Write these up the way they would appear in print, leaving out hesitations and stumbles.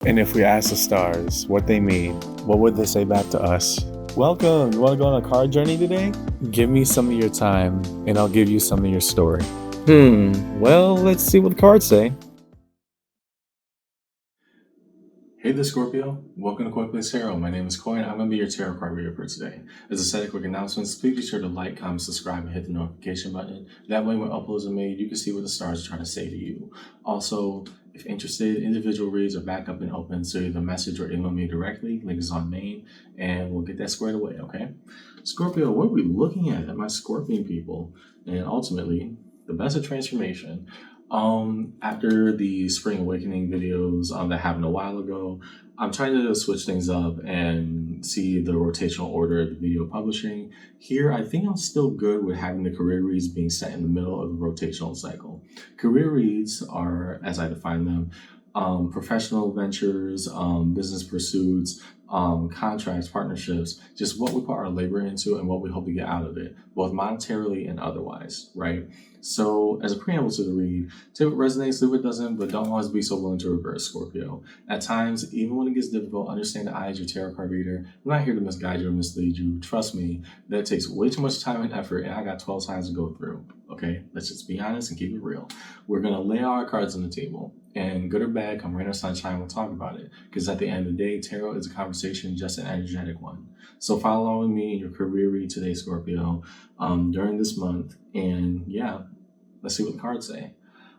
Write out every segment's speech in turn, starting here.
And if we ask the stars what they mean, what would they say back to us? Welcome! You want to go on a card journey today? Give me some of your time, and I'll give you some of your story. Well, let's see what the cards say. Hey there, Scorpio. Welcome to Koi Plays Tarot. My name is Koi, and I'm going to be your tarot card reader for today. As a set of quick announcements, please be sure to like, comment, subscribe, and hit the notification button. That way, when uploads are made, you can see what the stars are trying to say to you. Also, if interested, individual reads are back up and open, so either message or email me directly. Link is on main, and we'll get that squared away, okay? Scorpio, what are we looking at my Scorpion people? And ultimately, the best of transformation. After the Spring Awakening videos that happened a while ago, I'm trying to switch things up and see the rotational order of the video publishing. Here, I think I'm still good with having the career reads being set in the middle of the rotational cycle. Career reads are, as I define them, professional ventures, business pursuits, contracts, partnerships, just what we put our labor into and what we hope to get out of it, both monetarily and otherwise, right? So as a preamble to the read, take what resonates, leave what doesn't, but don't always be so willing to reverse, Scorpio. At times, even when it gets difficult, understand that I, as your tarot card reader, I'm not here to misguide you or mislead you. Trust me, that takes way too much time and effort, and I got 12 times to go through, okay? Let's just be honest and keep it real. We're going to lay all our cards on the table, and good or bad, come rain or sunshine, we'll talk about it. Because at the end of the day, tarot is a conversation, just an energetic one. So follow along with me in your career read today, Scorpio, during this month. And yeah, let's see what the cards say.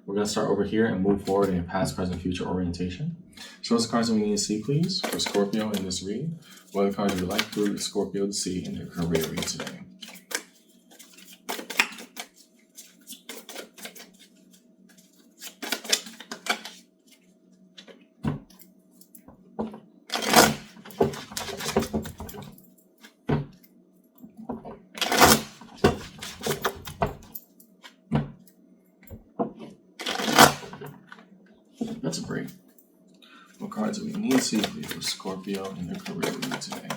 We're going to start over here and move forward in past, present, future orientation. Show us the cards that we need to see, please, for Scorpio in this read. What are the cards you'd like for Scorpio to see in their career read today? That's a break. What cards do we need to see for Scorpio in their career read today?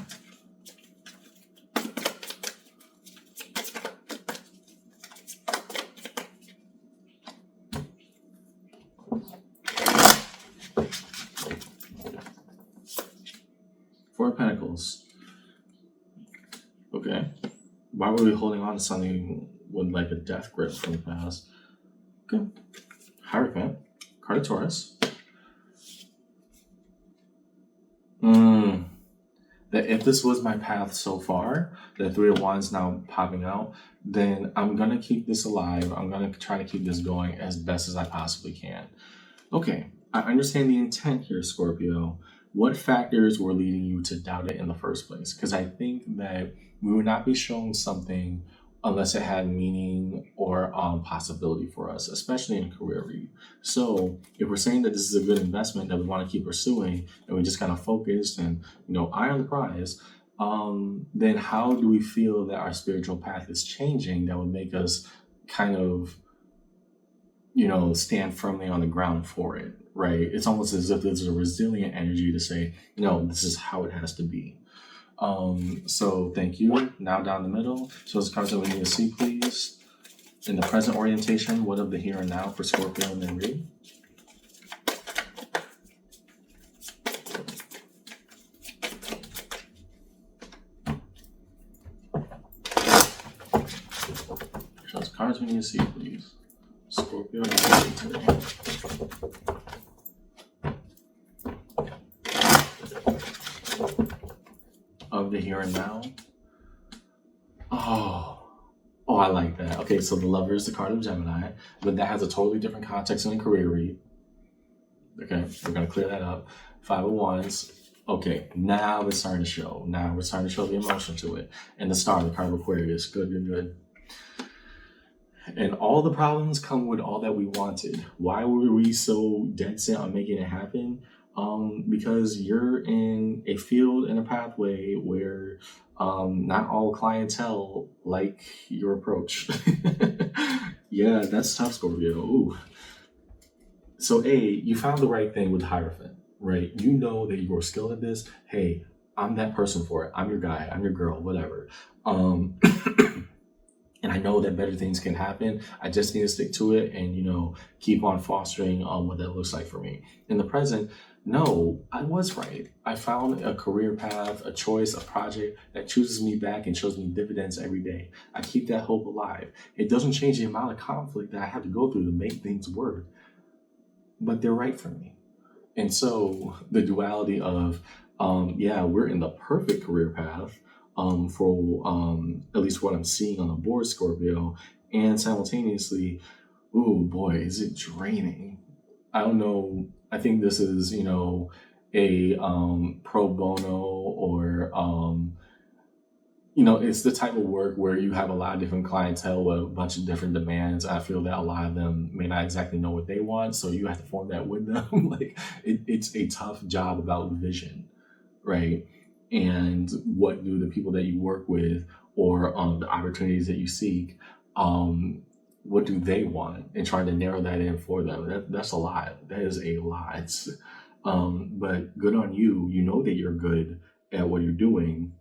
Four of Pentacles. Okay. Why were we holding on to something with like a death grip from the past? Okay. Hierophant. Card of Taurus. That if this was my path so far, the Three of Wands now popping out, then I'm going to keep this alive. I'm going to try to keep this going as best as I possibly can. Okay, I understand the intent here, Scorpio. What factors were leading you to doubt it in the first place? Because I think that we would not be shown something unless it had meaning or possibility for us, especially in a career read. So if we're saying that this is a good investment that we want to keep pursuing and we just kind of focused and, eye on the prize, then how do we feel that our spiritual path is changing that would make us kind of, stand firmly on the ground for it, right? It's almost as if there's a resilient energy to say, no, this is how it has to be. So thank you. Now down the middle. So those cards that we need to see, please. In the present orientation, what of the here and now for Scorpio and then read? So those cards we need to see, please. Scorpio and then read today. Of the here and now. Oh, I like that. Okay, so the Lover is the card of Gemini, but that has a totally different context in a career read. Okay, we're going to clear that up. Five of Wands. Okay, now it's starting to show. Now we're starting to show the emotion to it. And the Star, the card of Aquarius. Good, good, good. And all the problems come with all that we wanted. Why were we so dead set on making it happen? Because you're in a field and a pathway where not all clientele like your approach. Yeah, that's tough, Scorpio. Ooh. So you found the right thing with Hierophant, right? You know that you're skilled at this. Hey, I'm that person for it. I'm your guy. I'm your girl, whatever. And I know that better things can happen. I just need to stick to it and, keep on fostering what that looks like for me. In the present, No, I was right. I found a career path, a choice, a project that chooses me back and shows me dividends every day. I keep that hope alive. It doesn't change the amount of conflict that I have to go through to make things work, but they're right for me. And so the duality of, yeah, we're in the perfect career path for at least what I'm seeing on the board, Scorpio, and simultaneously, ooh boy, is it draining. I don't know. I think this is, a pro bono or it's the type of work where you have a lot of different clientele with a bunch of different demands. I feel that a lot of them may not exactly know what they want, so you have to form that with them. Like it's a tough job about vision, right? And what do the people that you work with or the opportunities that you seek, what do they want, and trying to narrow that in for them. That's a lot. That is a lot. But good on you. You know that you're good at what you're doing,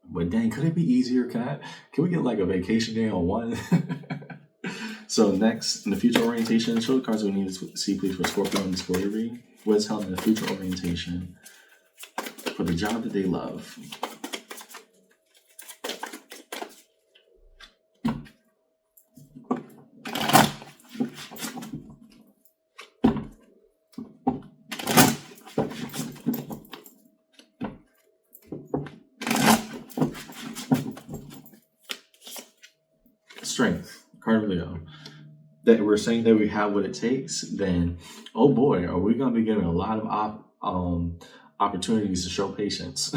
but dang, could it be easier? Can we get like a vacation day on one? So next, in the future orientation, show the cards we need to see please for Scorpio in this career reading. What is held in the future orientation for the job that they love? Strength, card of Leo. That we're saying that we have what it takes, then oh boy, are we going to be given a lot of opportunities to show patience.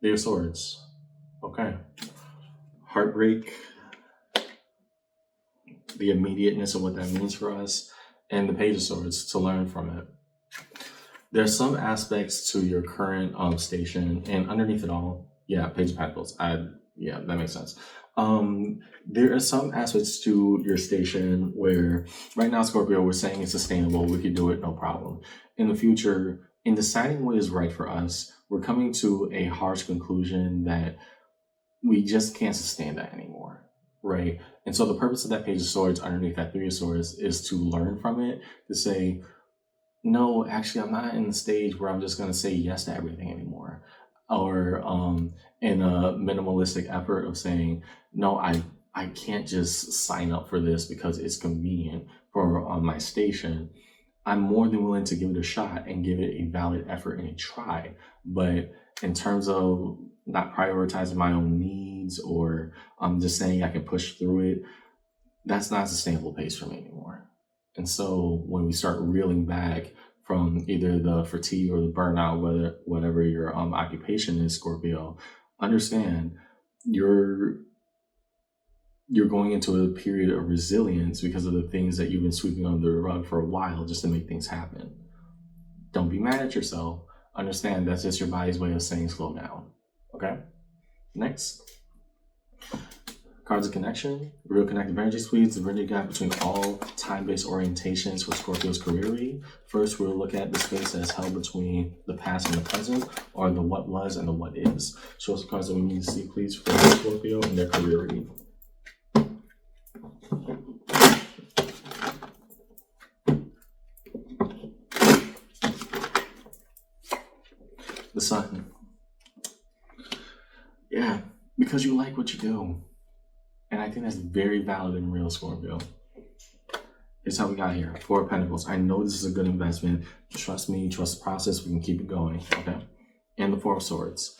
Their swords. Okay. Heartbreak, the immediateness of what that means for us, and the Page of Swords to learn from it. There's some aspects to your current station, and underneath it all, yeah, Page of Pentacles. Yeah, that makes sense. There are some aspects to your station where right now, Scorpio, we're saying it's sustainable. We could do it, no problem. In the future, in deciding what is right for us, we're coming to a harsh conclusion that we just can't sustain that anymore, right? And so the purpose of that Page of Swords underneath that Three of Swords is to learn from it, to say, no, actually, I'm not in the stage where I'm just going to say yes to everything anymore. Or in a minimalistic effort of saying, no, I can't just sign up for this because it's convenient for my station. I'm more than willing to give it a shot and give it a valid effort and a try. But in terms of not prioritizing my own needs or just saying I can push through it, that's not a sustainable pace for me anymore. And so when we start reeling back from either the fatigue or the burnout, whatever your occupation is, Scorpio, understand you're going into a period of resilience because of the things that you've been sweeping under the rug for a while just to make things happen. Don't be mad at yourself. Understand that's just your body's way of saying slow down. Okay? Next. Cards of Connection, Real Connective Energy Suites, the bridging gap between all time-based orientations for Scorpio's career read. First, we'll look at the space that is held between the past and the present, or the what was and the what is. Show us the cards that we need to see, please, for Scorpio in their career read. The Sun. Yeah, because you like what you do. And I think that's very valid and real, Scorpio. Here's how we got here. Four of Pentacles. I know this is a good investment. Trust me, trust the process. We can keep it going, okay? And the Four of Swords.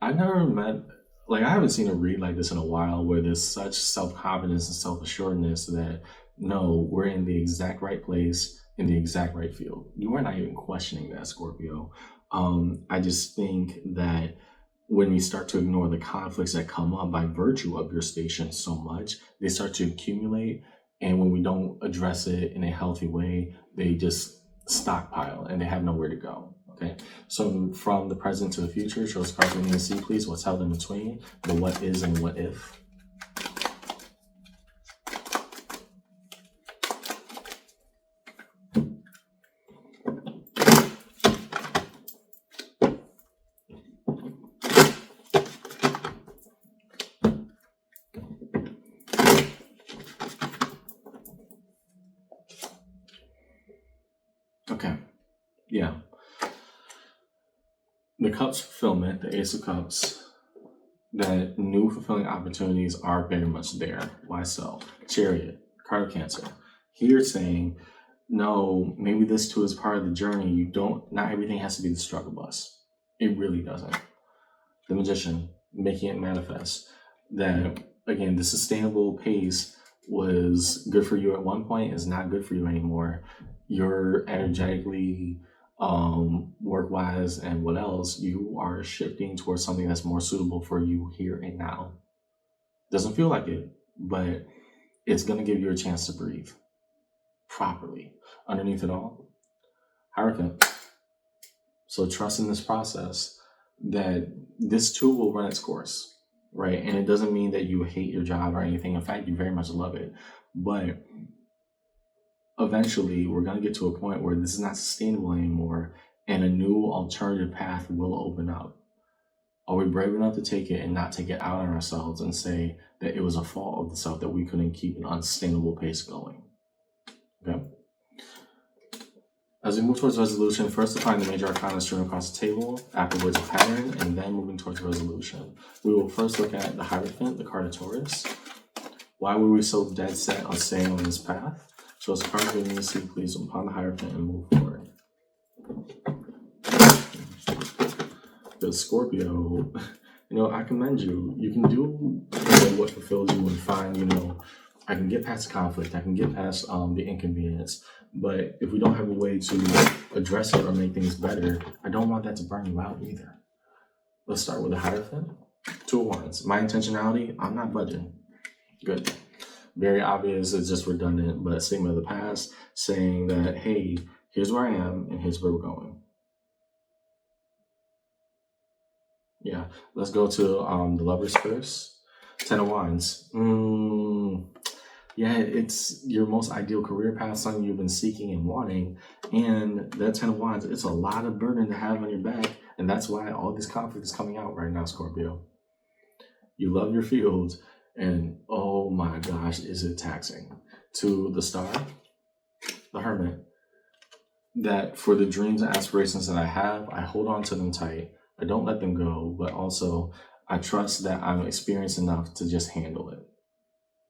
I've never I haven't seen a read like this in a while where there's such self-confidence and self-assuredness that, no, we're in the exact right place, in the exact right field. You are not even questioning that, Scorpio. I just think that when we start to ignore the conflicts that come up by virtue of your station so much, they start to accumulate. And when we don't address it in a healthy way, they just stockpile and they have nowhere to go. Okay. So from the present to the future, show us cards we need to see, please. What's held in between the what is and what if. Okay. Yeah. The Cups fulfillment, the Ace of Cups, that new fulfilling opportunities are very much there. Why so? Chariot, card of Cancer. Here it's saying, no, maybe this too is part of the journey. Not everything has to be the struggle bus. It really doesn't. The Magician, making it manifest. That, again, the sustainable pace was good for you at one point, is not good for you anymore. You're energetically, work wise, and what else, you are shifting towards something that's more suitable for you here and now. Doesn't feel like it, but it's going to give you a chance to breathe properly. Underneath it all, Hierophant. So trust in this process that this too will run its course, right? And it doesn't mean that you hate your job or anything. In fact, you very much love it. But eventually, we're going to get to a point where this is not sustainable anymore, and a new alternative path will open up. Are we brave enough to take it and not take it out on ourselves and say that it was a fault of the self that we couldn't keep an unsustainable pace going? Okay. As we move towards resolution, first define the major arcana strewn across the table, afterwards a pattern, and then moving towards resolution. We will first look at the Hierophant, the card of Taurus. Why were we so dead set on staying on this path? So as a card giving you see, please upon the Hierophant and move forward. The Scorpio, I commend you. You can do what fulfills you and find, I can get past the conflict. I can get past the inconvenience. But if we don't have a way to address it or make things better, I don't want that to burn you out either. Let's start with the Hierophant. Two of Wands. My intentionality, I'm not budging. Good. Very obvious, it's just redundant, but statement of the past saying that, hey, here's where I am and here's where we're going. Yeah, let's go to the Lovers first. Ten of Wands. Yeah, it's your most ideal career path, something you've been seeking and wanting. And that Ten of Wands, it's a lot of burden to have on your back. And that's why all this conflict is coming out right now, Scorpio. You love your field, and oh my gosh, is it taxing. To the Star, the Hermit, that for the dreams and aspirations that I have, I hold on to them tight. I don't let them go, but also I trust that I'm experienced enough to just handle it,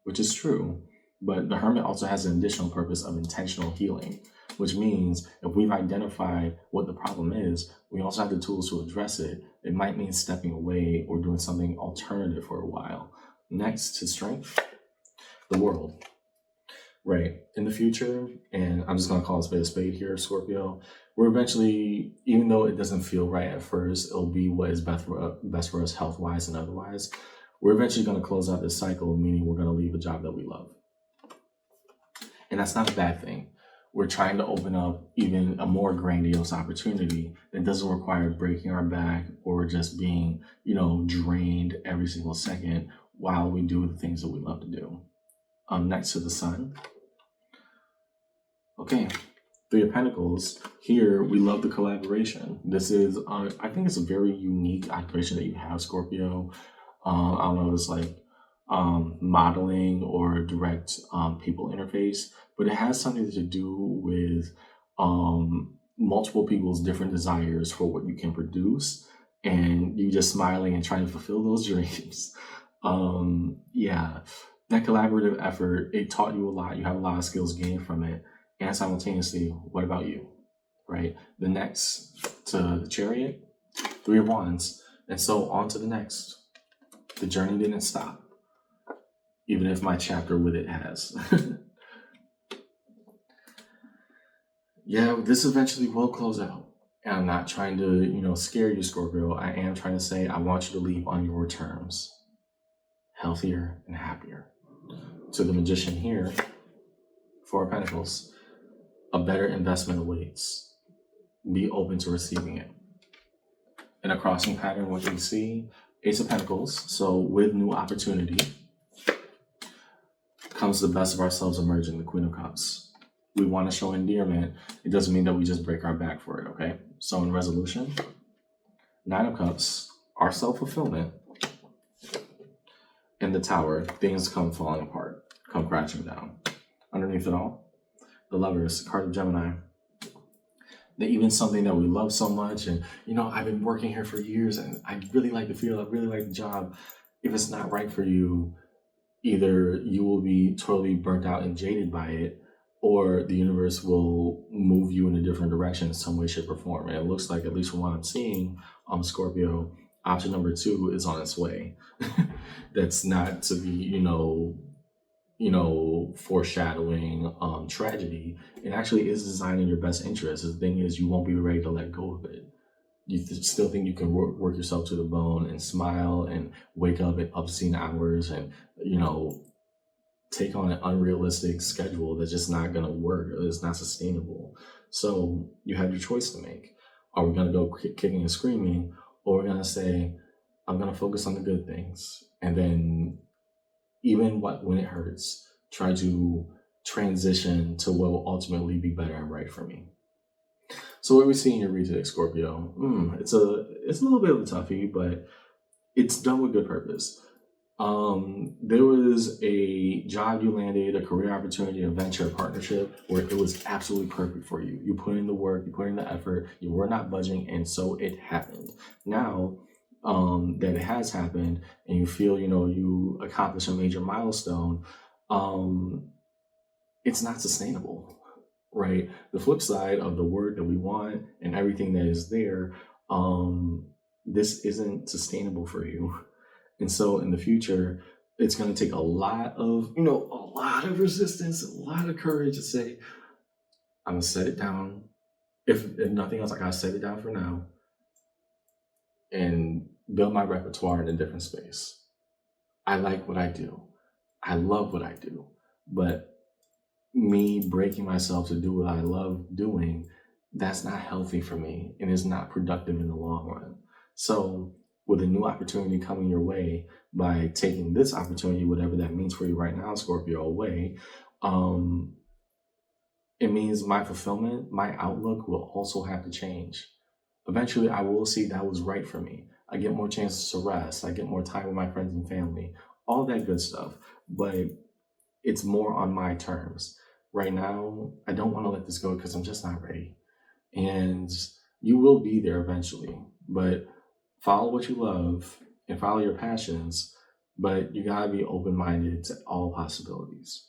which is true. But the Hermit also has an additional purpose of intentional healing, which means if we've identified what the problem is, we also have the tools to address it. It might mean stepping away or doing something alternative for a while. Next to Strength, the World. Right. In the future, and I'm just going to call a spade here, Scorpio, we're eventually, even though it doesn't feel right at first, it'll be what is best for us health-wise and otherwise. We're eventually going to close out this cycle, meaning we're going to leave a job that we love. And that's not a bad thing. We're trying to open up even a more grandiose opportunity that doesn't require breaking our back or just being, drained every single second while we do the things that we love to do. Next to the Sun. Okay, Three of Pentacles. Here, we love the collaboration. This is, I think it's a very unique occupation that you have, Scorpio. I don't know if it's like modeling or direct people interface, but it has something to do with multiple people's different desires for what you can produce, and you just smiling and trying to fulfill those dreams. Yeah, that collaborative effort, it taught you a lot. You have a lot of skills gained from it. And simultaneously, what about you, right? The next to the Chariot, Three of Wands. And so on to the next. The journey didn't stop, even if my chapter with it has. Yeah, this eventually will close out. And I'm not trying to, scare you, Scorpio. I am trying to say I want you to leave on your terms. Healthier and happier. To the Magician here, Four of Pentacles. A better investment awaits. Be open to receiving it. In a crossing pattern, what you see, Ace of Pentacles. So with new opportunity comes the best of ourselves emerging, the Queen of Cups. We want to show endearment. It doesn't mean that we just break our back for it, okay? So in resolution, Nine of Cups, our self-fulfillment, and the Tower, things come falling apart, come crashing down. Underneath it all, the Lovers, card of Gemini. that even something that we love so much, and I've been working here for years and I really like the field, I really like the job. If it's not right for you, either you will be totally burnt out and jaded by it, or the universe will move you in a different direction in some way, shape, or form. And it looks like, at least from what I'm seeing, Scorpio, option number two is on its way. That's not to be, foreshadowing tragedy. It actually is designed in your best interest. The thing is, you won't be ready to let go of it. You still think you can work yourself to the bone and smile and wake up at obscene hours and take on an unrealistic schedule that's just not going to work. It's not sustainable. So you have your choice to make. Are we going to go kicking and screaming, or we're going to say, I'm going to focus on the good things, and then even when it hurts, try to transition to what will ultimately be better and right for me. So what we see in your read today, Scorpio, it's a little bit of a toughie, but it's done with good purpose. There was a job you landed, a career opportunity, a venture, a partnership where it was absolutely perfect for you. You put in the work, you put in the effort, you were not budging, and so it happened. Now that it has happened and you feel, you accomplished a major milestone, it's not sustainable, right? The flip side of the work that we want and everything that is there, this isn't sustainable for you. And so in the future, it's going to take a lot of resistance, a lot of courage to say, I'm going to set it down. If nothing else, I got to set it down for now and build my repertoire in a different space. I like what I do. I love what I do. But me breaking myself to do what I love doing, that's not healthy for me and is not productive in the long run. So with a new opportunity coming your way, by taking this opportunity, whatever that means for you right now, Scorpio, away, it means my fulfillment, my outlook will also have to change. Eventually, I will see that was right for me. I get more chances to rest. I get more time with my friends and family, all that good stuff. But it's more on my terms. Right now, I don't want to let this go because I'm just not ready. And you will be there eventually. But follow what you love and follow your passions, but you gotta be open-minded to all possibilities.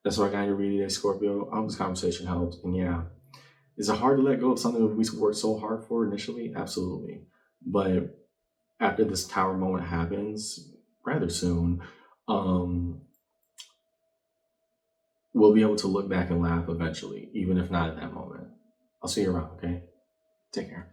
That's what I got to read today, Scorpio. I hope this conversation helped. And yeah, is it hard to let go of something that we worked so hard for initially? Absolutely. But after this tower moment happens, rather soon, we'll be able to look back and laugh eventually, even if not at that moment. I'll see you around, okay? Take care.